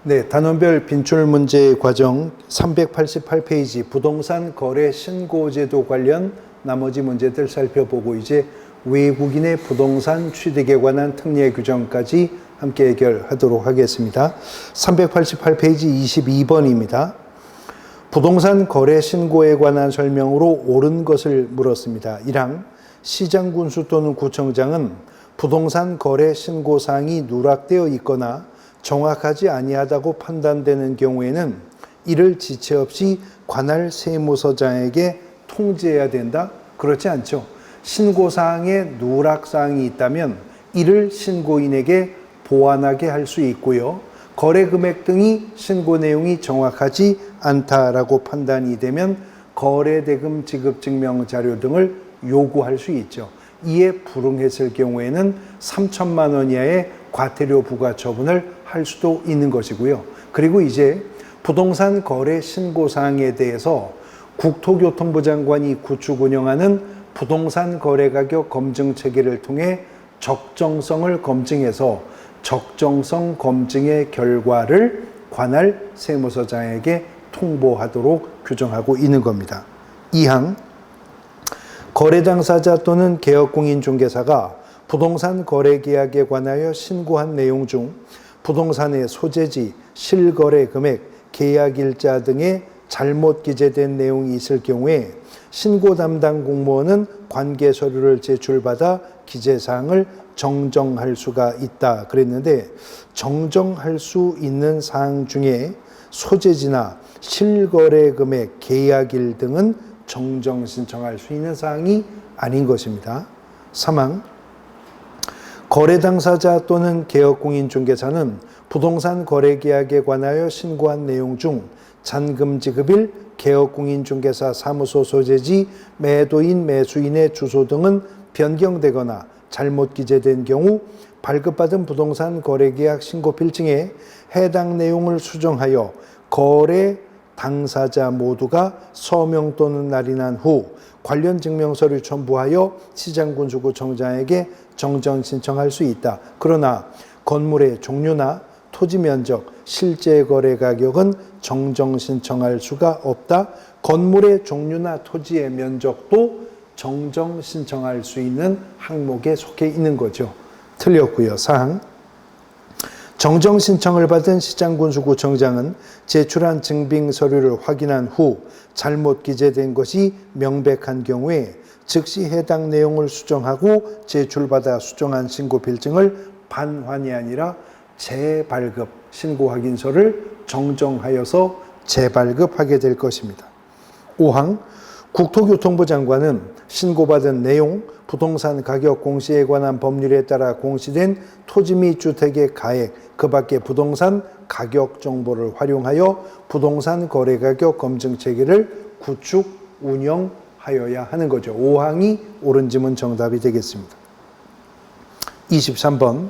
네, 단원별 빈출 문제 과정 388페이지 부동산 거래 신고제도 관련 나머지 문제들 살펴보고 이제 외국인의 부동산 취득에 관한 특례 규정까지 함께 해결하도록 하겠습니다. 388페이지 22번입니다. 부동산 거래 신고에 관한 설명으로 옳은 것을 물었습니다. 1항 시장군수 또는 구청장은 부동산 거래 신고사항이 누락되어 있거나 정확하지 아니하다고 판단되는 경우에는 이를 지체 없이 관할 세무서장에게 통지해야 된다? 그렇지 않죠. 신고사항에 누락사항이 있다면 이를 신고인에게 보완하게 할 수 있고요. 거래 금액 등이 신고 내용이 정확하지 않다라고 판단이 되면 거래대금 지급 증명 자료 등을 요구할 수 있죠. 이에 불응했을 경우에는 3천만 원 이하의 과태료 부과 처분을 할 수도 있는 것이고요. 그리고 이제 부동산 거래 신고 사항에 대해서 국토교통부 장관이 구축 운영하는 부동산 거래 가격 검증 체계를 통해 적정성을 검증해서 적정성 검증의 결과를 관할 세무서장에게 통보하도록 규정하고 있는 겁니다. 2항 거래 당사자 또는 개업공인중개사가 부동산 거래 계약에 관하여 신고한 내용 중 부동산의 소재지, 실거래 금액, 계약일자 등의 잘못 기재된 내용이 있을 경우에 신고 담당 공무원은 관계 서류를 제출받아 기재사항을 정정할 수가 있다 그랬는데 정정할 수 있는 사항 중에 소재지나 실거래 금액, 계약일 등은 정정 신청할 수 있는 사항이 아닌 것입니다. 3항 거래 당사자 또는 개업공인중개사는 부동산 거래 계약에 관하여 신고한 내용 중 잔금 지급일, 개업공인중개사 사무소 소재지, 매도인, 매수인의 주소 등은 변경되거나 잘못 기재된 경우 발급받은 부동산 거래계약 신고 필증에 해당 내용을 수정하여 거래 당사자 모두가 서명 또는 날인한 후 관련 증명서를 첨부하여 시장군수구청장에게 정정 신청할 수 있다. 그러나 건물의 종류나 토지 면적, 실제 거래 가격은 정정 신청할 수가 없다. 건물의 종류나 토지의 면적도 정정 신청할 수 있는 항목에 속해 있는 거죠. 틀렸고요. 사항 정정 신청을 받은 시장군수구청장은 제출한 증빙 서류를 확인한 후 잘못 기재된 것이 명백한 경우에 즉시 해당 내용을 수정하고 제출받아 수정한 신고 필증을 반환이 아니라 재발급 신고 확인서를 정정하여서 재발급하게 될 것입니다. 5항 국토교통부 장관은 신고받은 내용, 부동산 가격 공시에 관한 법률에 따라 공시된 토지 및 주택의 가액, 그 밖에 부동산 가격 정보를 활용하여 부동산 거래 가격 검증 체계를 구축, 운영하여야 하는 거죠. 5항이 옳은 지문 정답이 되겠습니다. 23번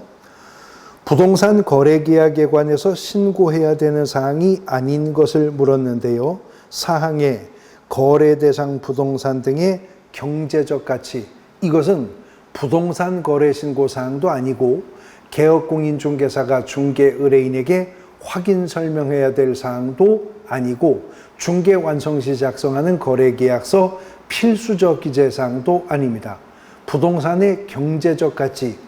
부동산 거래 계약에 관해서 신고해야 되는 사항이 아닌 것을 물었는데요. 사항에 거래 대상 부동산 등의 경제적 가치, 이것은 부동산 거래 신고 사항도 아니고 개업공인중개사가 중개 의뢰인에게 확인 설명해야 될 사항도 아니고 중개 완성 시 작성하는 거래계약서 필수적 기재 사항도 아닙니다. 부동산의 경제적 가치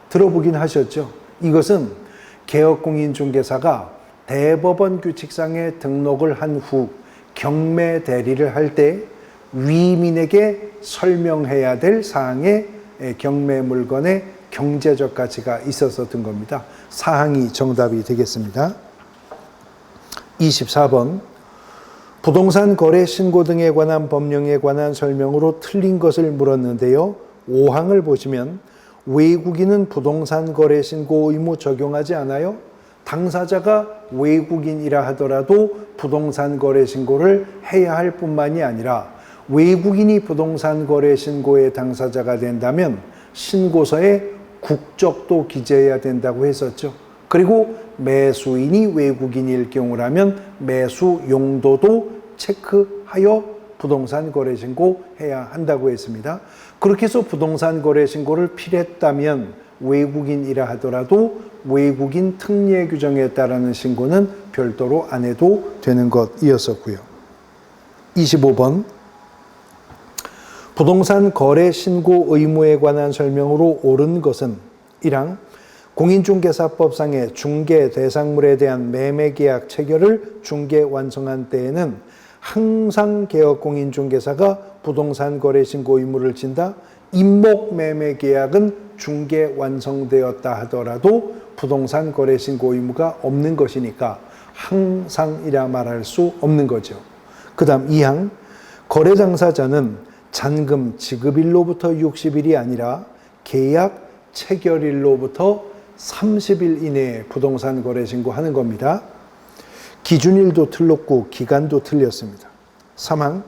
들어보긴 하셨죠? 이것은 개업공인중개사가 대법원 규칙상에 등록을 한 후 경매 대리를 할 때 위민에게 설명해야 될 사항의 경매 물건의 경제적 가치가 있어서 든 겁니다. 사항이 정답이 되겠습니다. 24번 부동산 거래 신고 등에 관한 법령에 관한 설명으로 틀린 것을 물었는데요. 5항을 보시면 외국인은 부동산 거래 신고 의무 적용하지 않아요? 당사자가 외국인이라 하더라도 부동산 거래 신고를 해야 할 뿐만이 아니라 외국인이 부동산 거래 신고의 당사자가 된다면 신고서에 국적도 기재해야 된다고 했었죠. 그리고 매수인이 외국인일 경우라면 매수 용도도 체크하여 부동산 거래 신고해야 한다고 했습니다. 그렇게 해서 부동산 거래 신고를 필했다면 외국인이라 하더라도 외국인 특례 규정에 따르는 신고는 별도로 안 해도 되는 것이었었고요. 25번 부동산 거래 신고 의무에 관한 설명으로 옳은 것은 1항 공인중개사법상의 중개 대상물에 대한 매매계약 체결을 중개 완성한 때에는 항상 개업공인중개사가 부동산 거래 신고 의무를 진다. 임목매매계약은 중개 완성되었다 하더라도 부동산 거래 신고 의무가 없는 것이니까 항상이라 말할 수 없는 거죠. 그 다음 2항 거래 당사자는 잔금 지급일로부터 60일이 아니라 계약 체결일로부터 30일 이내에 부동산 거래 신고하는 겁니다. 기준일도 틀렸고 기간도 틀렸습니다. 3항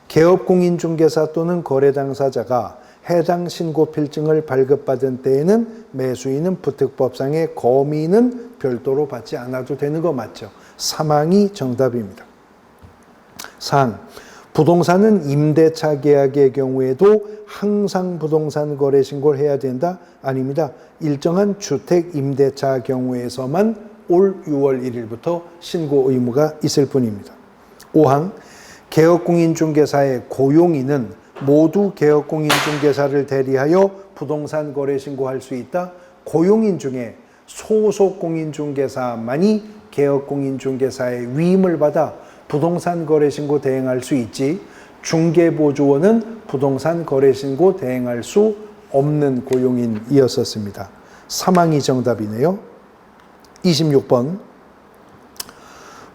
개업공인중개사 또는 거래 당사자가 해당 신고 필증을 발급받은 때에는 매수인은 부특법상의 거미는 별도로 받지 않아도 되는 거 맞죠? 3항이 정답입니다. 4항 부동산은 임대차 계약의 경우에도 항상 부동산 거래 신고를 해야 된다? 아닙니다. 일정한 주택 임대차 경우에서만 올 6월 1일부터 신고 의무가 있을 뿐입니다. 5항 개업공인중개사의 고용인은 모두 개업공인중개사를 대리하여 부동산 거래 신고할 수 있다. 고용인 중에 소속 공인중개사만이 개업공인중개사의 위임을 받아 부동산 거래 신고 대행할 수 있지 중개보조원은 부동산 거래 신고 대행할 수 없는 고용인이었었습니다. 3항이 정답이네요. 26번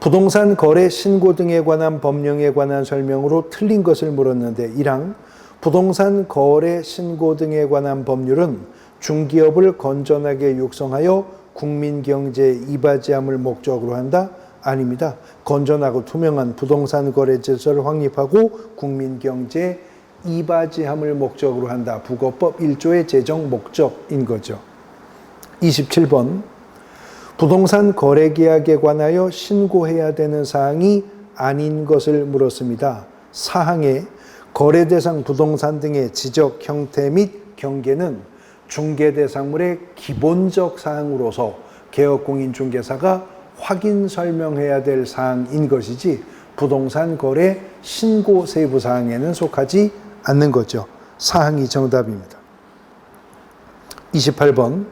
부동산 거래 신고 등에 관한 법령에 관한 설명으로 틀린 것을 물었는데 1항 부동산 거래 신고 등에 관한 법률은 중기업을 건전하게 육성하여 국민경제에 이바지함을 목적으로 한다? 아닙니다. 건전하고 투명한 부동산 거래 질서를 확립하고 국민경제에 이바지함을 목적으로 한다. 부거법 1조의 제정 목적인 거죠. 27번 부동산 거래 계약에 관하여 신고해야 되는 사항이 아닌 것을 물었습니다. 사항에 거래 대상 부동산 등의 지적 형태 및 경계는 중개 대상물의 기본적 사항으로서 개업공인중개사가 확인 설명해야 될 사항인 것이지 부동산 거래 신고 세부 사항에는 속하지 않는 거죠. 사항이 정답입니다. 28번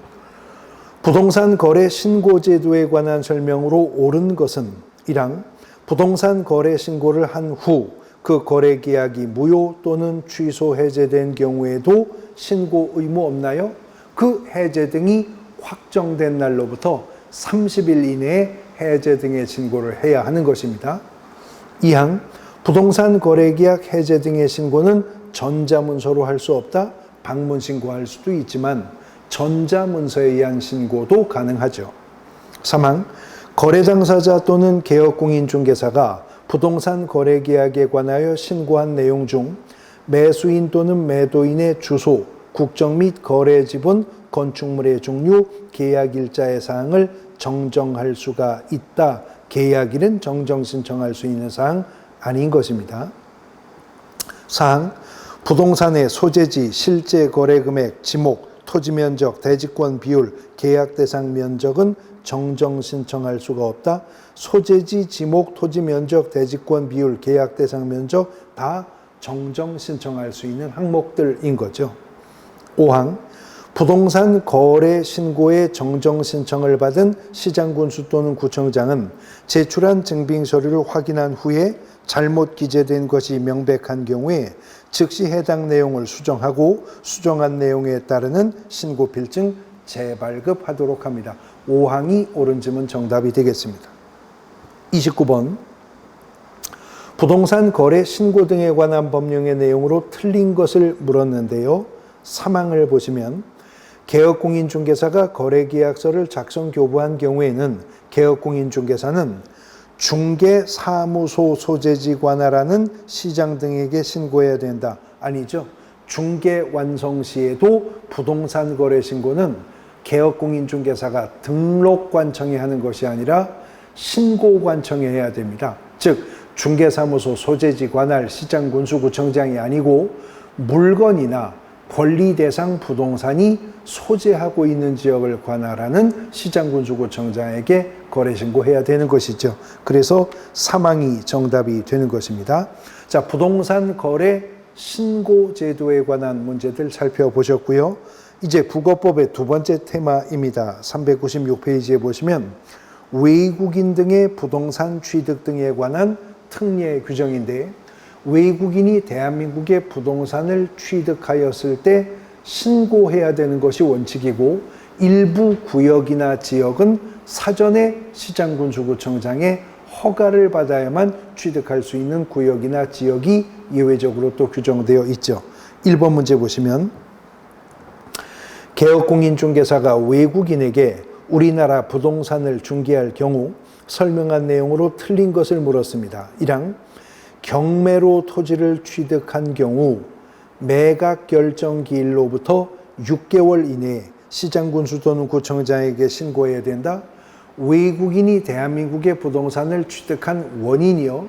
부동산 거래 신고 제도에 관한 설명으로 옳은 것은 1항 부동산 거래 신고를 한 후 그 거래 계약이 무효 또는 취소 해제된 경우에도 신고 의무 없나요? 그 해제 등이 확정된 날로부터 30일 이내에 해제 등의 신고를 해야 하는 것입니다. 2항 부동산 거래 계약 해제 등의 신고는 전자문서로 할 수 없다. 방문 신고할 수도 있지만 전자문서에 의한 신고도 가능하죠. 3항 거래 당사자 또는 개업공인중개사가 부동산 거래 계약에 관하여 신고한 내용 중 매수인 또는 매도인의 주소, 국적 및 거래 지분, 건축물의 종류, 계약일자의 사항을 정정할 수가 있다. 계약일은 정정 신청할 수 있는 사항 아닌 것입니다. 4항 부동산의 소재지, 실제 거래 금액, 지목, 토지 면적, 대지권 비율, 계약 대상 면적은 정정 신청할 수가 없다. 소재지, 지목, 토지 면적, 대지권 비율, 계약 대상 면적 다 정정 신청할 수 있는 항목들인 거죠. 5항 부동산 거래 신고의 정정 신청을 받은 시장군수 또는 구청장은 제출한 증빙 서류를 확인한 후에 잘못 기재된 것이 명백한 경우에 즉시 해당 내용을 수정하고 수정한 내용에 따르는 신고 필증 재발급하도록 합니다. 5항이 옳은 질문 정답이 되겠습니다. 29번 부동산 거래 신고 등에 관한 법령의 내용으로 틀린 것을 물었는데요. 3항을 보시면 개업공인중개사가 거래계약서를 작성 교부한 경우에는 개업공인중개사는 중개사무소 소재지 관할하는 시장 등에게 신고해야 된다. 아니죠. 중개 완성 시에도 부동산 거래 신고는 개업공인중개사가 등록관청에 하는 것이 아니라 신고관청에 해야 됩니다. 즉 중개사무소 소재지 관할 시장 군수 구청장이 아니고 물건이나 권리 대상 부동산이 소재하고 있는 지역을 관할하는 시장군수구청장에게 거래 신고해야 되는 것이죠. 그래서 사망이 정답이 되는 것입니다. 자, 부동산 거래 신고 제도에 관한 문제들 살펴보셨고요. 이제 국어법의 두 번째 테마입니다. 396페이지에 보시면 외국인 등의 부동산 취득 등에 관한 특례 규정인데, 외국인이 대한민국의 부동산을 취득하였을 때 신고해야 되는 것이 원칙이고, 일부 구역이나 지역은 사전에 시장군수구청장의 허가를 받아야만 취득할 수 있는 구역이나 지역이 예외적으로 또 규정되어 있죠. 1번 문제 보시면 개업공인중개사가 외국인에게 우리나라 부동산을 중개할 경우 설명한 내용으로 틀린 것을 물었습니다. 1항 경매로 토지를 취득한 경우 매각 결정 기일로부터 6개월 이내에 시장군수 또는 구청장에게 신고해야 된다. 외국인이 대한민국의 부동산을 취득한 원인이요,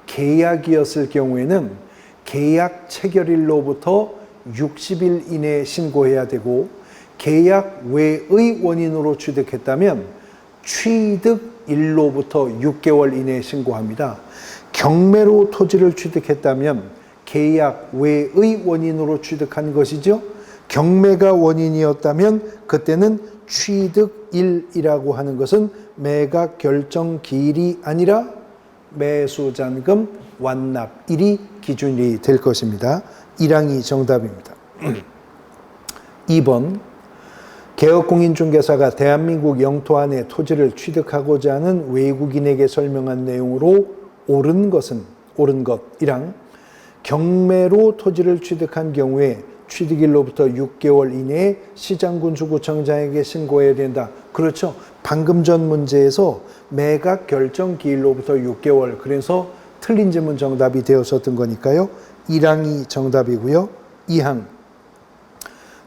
계약이었을 경우에는 계약 체결일로부터 60일 이내에 신고해야 되고, 계약 외의 원인으로 취득했다면 취득일로부터 6개월 이내에 신고합니다. 경매로 토지를 취득했다면 계약 외의 원인으로 취득한 것이죠. 경매가 원인이었다면 그때는 취득일이라고 하는 것은 매각 결정 기일이 아니라 매수잔금 완납일이 기준이 될 것입니다. 1항이 정답입니다. 2번 개업공인중개사가 대한민국 영토 안에 토지를 취득하고자 하는 외국인에게 설명한 내용으로 옳은 것 1항 경매로 토지를 취득한 경우에 취득일로부터 6개월 이내에 시장군수구청장에게 신고해야 된다. 그렇죠. 방금 전 문제에서 매각 결정 기일로부터 6개월, 그래서 틀린 질문 정답이 되었었던 거니까요. 1항이 정답이고요. 2항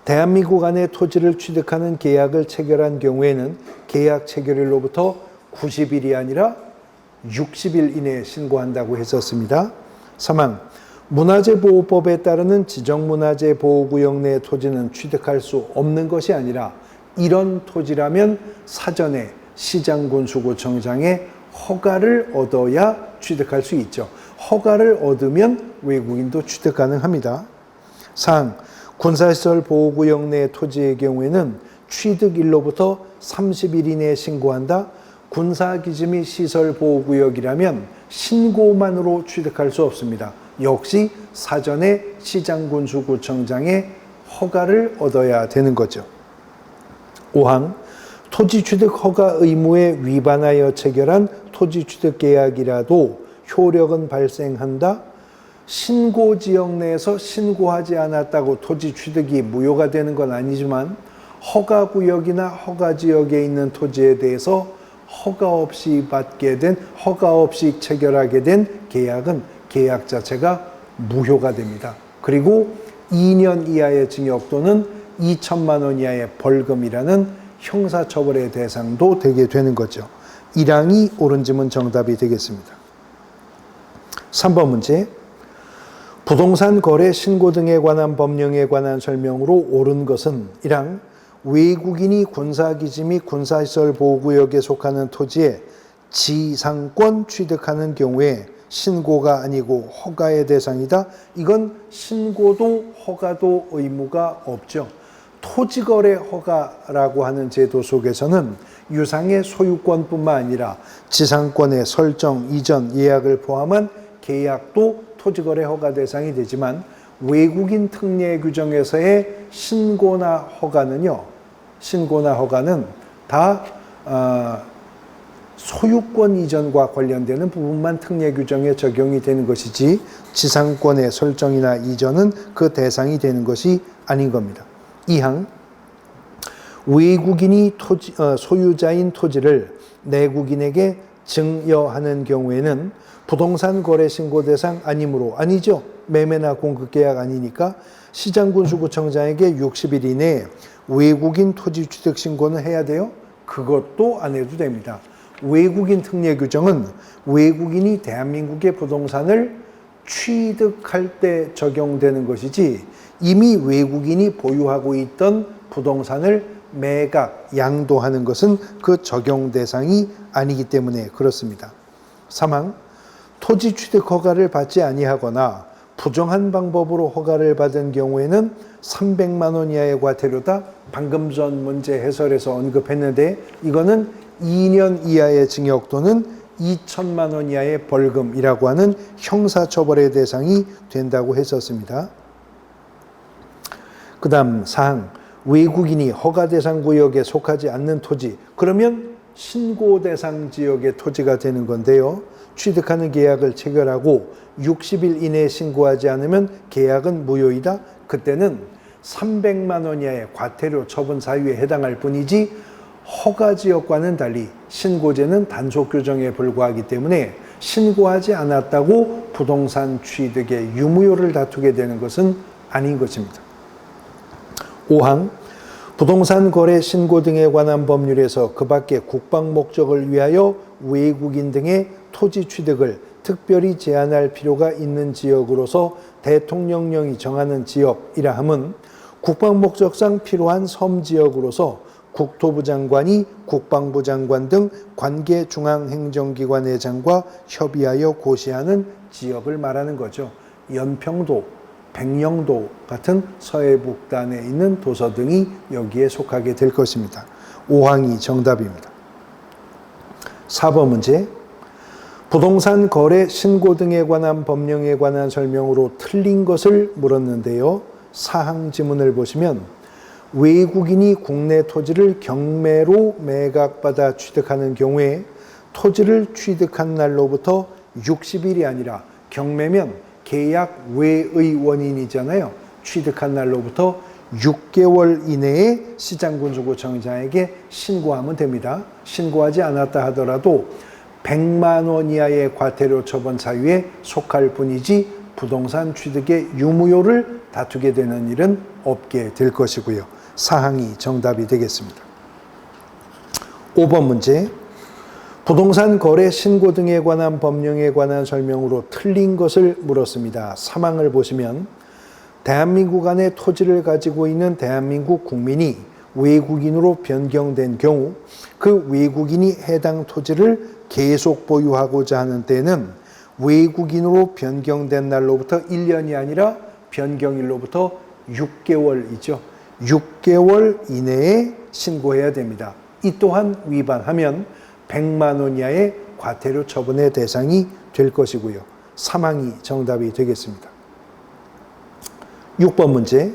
대한민국 안에 토지를 취득하는 계약을 체결한 경우에는 계약 체결일로부터 90일이 아니라 60일 이내에 신고한다고 했었습니다. 3항 문화재보호법에 따르는 지정문화재 보호구역 내 토지는 취득할 수 없는 것이 아니라 이런 토지라면 사전에 시장군수구청장의 허가를 얻어야 취득할 수 있죠. 허가를 얻으면 외국인도 취득 가능합니다. 4항 군사시설 보호구역 내 토지의 경우에는 취득일로부터 30일 이내에 신고한다. 군사기지 및 시설보호구역이라면 신고만으로 취득할 수 없습니다. 역시 사전에 시장군수구청장의 허가를 얻어야 되는 거죠. 5항 토지취득 허가 의무에 위반하여 체결한 토지취득계약이라도 효력은 발생한다. 신고지역 내에서 신고하지 않았다고 토지취득이 무효가 되는 건 아니지만 허가구역이나 허가지역에 있는 토지에 대해서 허가 없이 체결하게 된 계약은 계약 자체가 무효가 됩니다. 그리고 2년 이하의 징역 또는 2천만 원 이하의 벌금이라는 형사처벌의 대상도 되게 되는 거죠. 1항이 옳은 질문 정답이 되겠습니다. 3번 문제 부동산 거래 신고 등에 관한 법령에 관한 설명으로 옳은 것은 1항 외국인이 군사기지 및 군사시설 보호구역에 속하는 토지에 지상권 취득하는 경우에 신고가 아니고 허가의 대상이다. 이건 신고도 허가도 의무가 없죠. 토지거래 허가라고 하는 제도 속에서는 유상의 소유권뿐만 아니라 지상권의 설정, 이전, 예약을 포함한 계약도 토지거래 허가 대상이 되지만 외국인 특례 규정에서의 신고나 허가는 다 소유권 이전과 관련되는 부분만 특례 규정에 적용이 되는 것이지 지상권의 설정이나 이전은 그 대상이 되는 것이 아닌 겁니다. 2항 외국인이 소유자인 토지를 내국인에게 증여하는 경우에는 부동산 거래 신고 대상 아니므로 아니죠. 매매나 공급 계약 아니니까 시장군수구청장에게 60일 이내에 외국인 토지 취득 신고는 해야 돼요? 그것도 안 해도 됩니다. 외국인 특례 규정은 외국인이 대한민국의 부동산을 취득할 때 적용되는 것이지 이미 외국인이 보유하고 있던 부동산을 매각, 양도하는 것은 그 적용 대상이 아니기 때문에 그렇습니다. 3항, 토지 취득 허가를 받지 아니하거나 부정한 방법으로 허가를 받은 경우에는 300만 원 이하의 과태료다. 방금 전 문제 해설에서 언급했는데 이거는 2년 이하의 징역 또는 2천만 원 이하의 벌금이라고 하는 형사처벌의 대상이 된다고 했었습니다. 그 다음 4항, 외국인이 허가 대상 구역에 속하지 않는 토지, 그러면 신고 대상 지역의 토지가 되는 건데요. 취득하는 계약을 체결하고 60일 이내에 신고하지 않으면 계약은 무효이다. 그때는 300만 원 이하의 과태료 처분 사유에 해당할 뿐이지 허가 지역과는 달리 신고제는 단속 규정에 불과하기 때문에 신고하지 않았다고 부동산 취득의 유무효를 다투게 되는 것은 아닌 것입니다. 5항, 부동산 거래 신고 등에 관한 법률에서 그 밖에 국방 목적을 위하여 외국인 등의 토지 취득을 특별히 제한할 필요가 있는 지역으로서 대통령령이 정하는 지역이라 함은 국방 목적상 필요한 섬 지역으로서 국토부 장관이 국방부 장관 등 관계 중앙행정기관회장과 협의하여 고시하는 지역을 말하는 거죠. 연평도, 백령도 같은 서해북단에 있는 도서 등이 여기에 속하게 될 것입니다. 5항이 정답입니다. 4번 문제. 부동산 거래 신고 등에 관한 법령에 관한 설명으로 틀린 것을 물었는데요. 4항 지문을 보시면 외국인이 국내 토지를 경매로 매각받아 취득하는 경우에 토지를 취득한 날로부터 60일이 아니라 경매면 계약 외의 원인이잖아요. 취득한 날로부터 6개월 이내에 시장군수구청장에게 신고하면 됩니다. 신고하지 않았다 하더라도 100만 원 이하의 과태료 처분 사유에 속할 뿐이지 부동산 취득의 유무효를 다투게 되는 일은 없게 될 것이고요. 사항이 정답이 되겠습니다. 5번 문제. 부동산 거래 신고 등에 관한 법령에 관한 설명으로 틀린 것을 물었습니다. 3항을 보시면 대한민국 안에 토지를 가지고 있는 대한민국 국민이 외국인으로 변경된 경우 그 외국인이 해당 토지를 계속 보유하고자 하는 때는 외국인으로 변경된 날로부터 1년이 아니라 변경일로부터 6개월이죠. 6개월 이내에 신고해야 됩니다. 이 또한 위반하면 100만 원 이하의 과태료 처분의 대상이 될 것이고요. 3항이 정답이 되겠습니다. 6번 문제.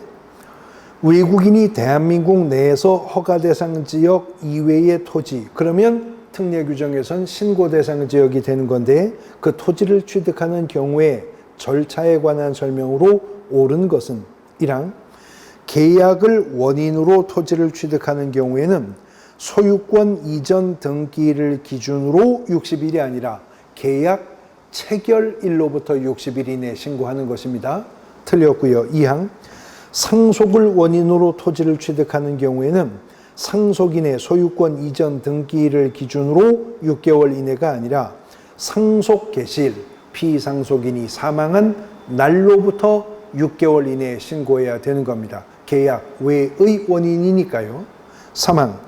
외국인이 대한민국 내에서 허가 대상 지역 이외의 토지, 그러면 특례 규정에선 신고 대상 지역이 되는 건데 그 토지를 취득하는 경우에 절차에 관한 설명으로 옳은 것은 1항, 계약을 원인으로 토지를 취득하는 경우에는 소유권 이전 등기를 기준으로 60일이 아니라 계약 체결일로부터 60일 이내에 신고하는 것입니다. 틀렸고요. 2항, 상속을 원인으로 토지를 취득하는 경우에는 상속인의 소유권 이전 등기를 기준으로 6개월 이내가 아니라 상속 개시일, 피상속인이 사망한 날로부터 6개월 이내에 신고해야 되는 겁니다. 계약 외의 원인이니까요. 3항,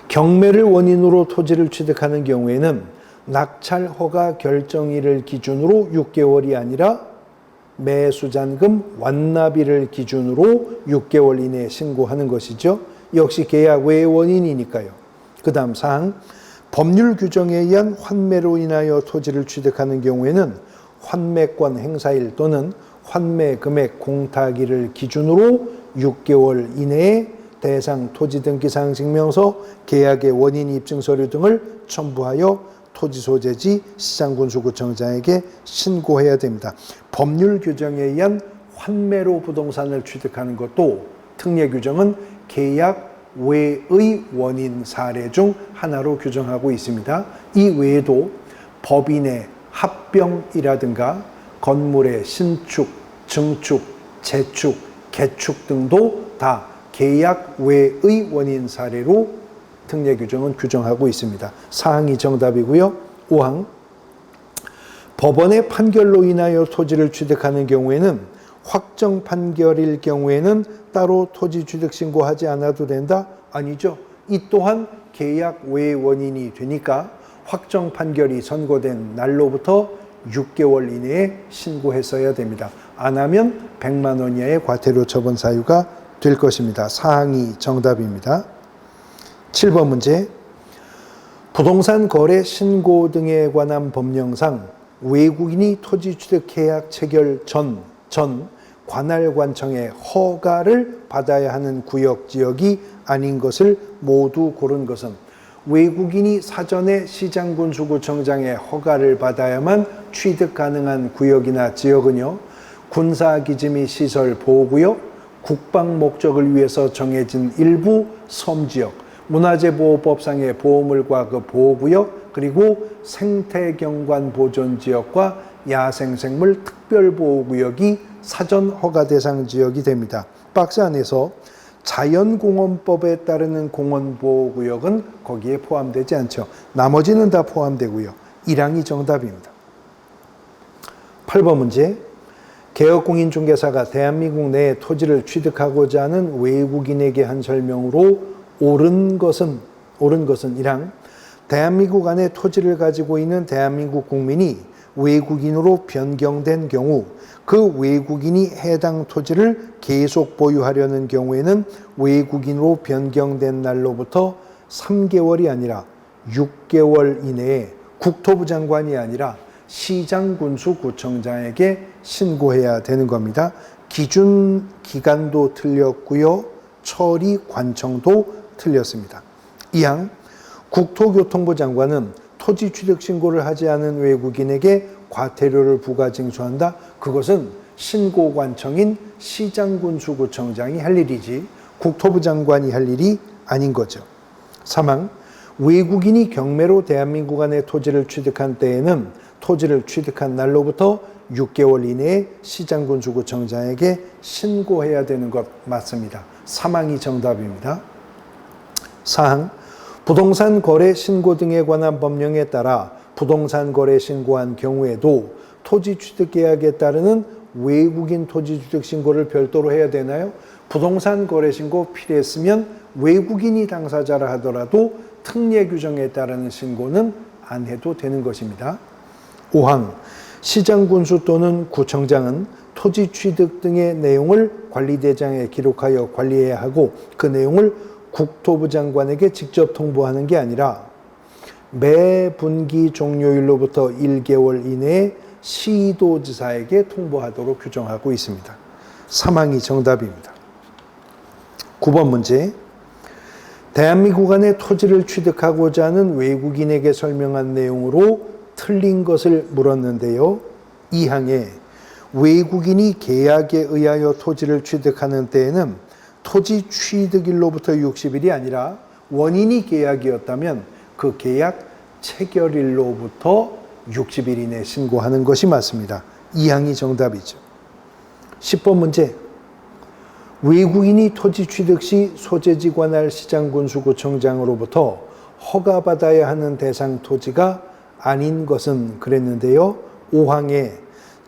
경매를 원인으로 토지를 취득하는 경우에는 낙찰 허가 결정일을 기준으로 6개월이 아니라 매수잔금 완납일을 기준으로 6개월 이내에 신고하는 것이죠. 역시 계약 외의 원인이니까요. 그 다음 사항, 법률 규정에 의한 환매로 인하여 토지를 취득하는 경우에는 환매권 행사일 또는 환매 금액 공탁일을 기준으로 6개월 이내에 대상 토지등기사항 증명서, 계약의 원인 입증서류 등을 첨부하여 토지소재지 시장군수구청장에게 신고해야 됩니다. 법률 규정에 의한 환매로 부동산을 취득하는 것도 특례 규정은 계약 외의 원인 사례 중 하나로 규정하고 있습니다. 이 외에도 법인의 합병이라든가 건물의 신축, 증축, 재축, 개축 등도 다 계약 외의 원인 사례로 특례 규정은 규정하고 있습니다. 사항이 정답이고요. 5항, 법원의 판결로 인하여 토지를 취득하는 경우에는 확정 판결일 경우에는 따로 토지 취득 신고하지 않아도 된다? 아니죠. 이 또한 계약 외 원인이 되니까 확정 판결이 선고된 날로부터 6개월 이내에 신고했어야 됩니다. 안 하면 100만 원 이하의 과태료 처분 사유가 될 것입니다. 사항이 정답입니다. 7번 문제. 부동산 거래 신고 등에 관한 법령상 외국인이 토지 취득 계약 체결 전 관할관청의 허가를 받아야 하는 구역 지역이 아닌 것을 모두 고른 것은 외국인이 사전에 시장군수구청장의 허가를 받아야만 취득 가능한 구역이나 지역은요, 군사기지 및 시설 보호구역, 국방 목적을 위해서 정해진 일부 섬지역, 문화재보호법상의 보호물과 그 보호구역, 그리고 생태경관 보존지역과 야생생물 특별보호구역이 사전 허가 대상 지역이 됩니다. 박스 안에서 자연공원법에 따르는 공원보호구역은 거기에 포함되지 않죠. 나머지는 다 포함되고요. 1항이 정답입니다. 8번 문제. 개업공인중개사가 대한민국 내에 토지를 취득하고자 하는 외국인에게 한 설명으로 옳은 것은 1항. 대한민국 안에 토지를 가지고 있는 대한민국 국민이 외국인으로 변경된 경우 그 외국인이 해당 토지를 계속 보유하려는 경우에는 외국인으로 변경된 날로부터 3개월이 아니라 6개월 이내에 국토부 장관이 아니라 시장군수구청장에게 신고해야 되는 겁니다. 기준 기간도 틀렸고요. 처리 관청도 틀렸습니다. 2항. 국토교통부 장관은 토지 취득 신고를 하지 않은 외국인에게 과태료를 부과 징수한다. 그것은 신고관청인 시장군수구청장이 할 일이지 국토부 장관이 할 일이 아닌 거죠. 3항. 외국인이 경매로 대한민국 안에 토지를 취득한 때에는 토지를 취득한 날로부터 6개월 이내에 시장군수구청장에게 신고해야 되는 것 맞습니다. 3항이 정답입니다. 4항. 부동산 거래 신고 등에 관한 법령에 따라 부동산 거래 신고한 경우에도 토지 취득 계약에 따르는 외국인 토지 취득 신고를 별도로 해야 되나요? 부동산 거래 신고 필요했으면 외국인이 당사자라 하더라도 특례 규정에 따르는 신고는 안 해도 되는 것입니다. 5항. 시장군수 또는 구청장은 토지 취득 등의 내용을 관리대장에 기록하여 관리해야 하고 그 내용을 국토부 장관에게 직접 통보하는 게 아니라 매 분기 종료일로부터 1개월 이내에 시도지사에게 통보하도록 규정하고 있습니다. 3항이 정답입니다. 9번 문제. 대한민국 안에 토지를 취득하고자 하는 외국인에게 설명한 내용으로 틀린 것을 물었는데요. 2항에 외국인이 계약에 의하여 토지를 취득하는 때에는 토지 취득일로부터 60일이 아니라 원인이 계약이었다면 그 계약 체결일로부터 60일 이내 신고하는 것이 맞습니다. 2항이 정답이죠. 10번 문제. 외국인이 토지 취득 시 소재지 관할 시장군수구청장으로부터 허가받아야 하는 대상 토지가 아닌 것은 그랬는데요. 5항에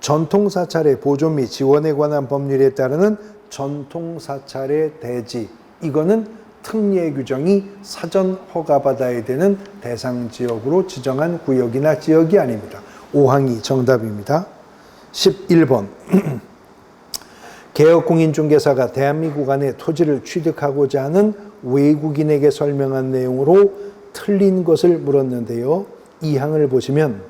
전통사찰의 보존 및 지원에 관한 법률에 따르는 전통사찰의 대지, 이거는 특례 규정이 사전 허가받아야 되는 대상 지역으로 지정한 구역이나 지역이 아닙니다. 5항이 정답입니다. 11번. 개업공인중개사가 대한민국 안에 토지를 취득하고자 하는 외국인에게 설명한 내용으로 틀린 것을 물었는데요. 2항을 보시면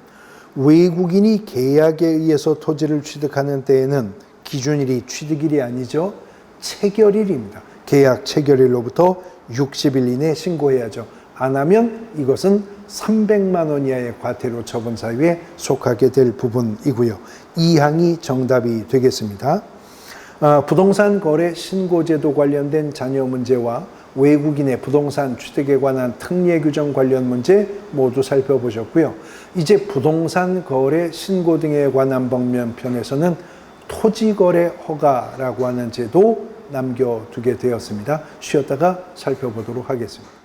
외국인이 계약에 의해서 토지를 취득하는 때에는 기준일이 취득일이 아니죠. 체결일입니다. 계약 체결일로부터 60일 이내에 신고해야죠. 안 하면 이것은 300만 원 이하의 과태료 처분 사유에 속하게 될 부분이고요. 2항이 정답이 되겠습니다. 부동산 거래 신고제도 관련된 자녀 문제와 외국인의 부동산 취득에 관한 특례 규정 관련 문제 모두 살펴보셨고요. 이제 부동산 거래 신고 등에 관한 법면 편에서는 토지거래 허가라고 하는 제도 남겨두게 되었습니다. 쉬었다가 살펴보도록 하겠습니다.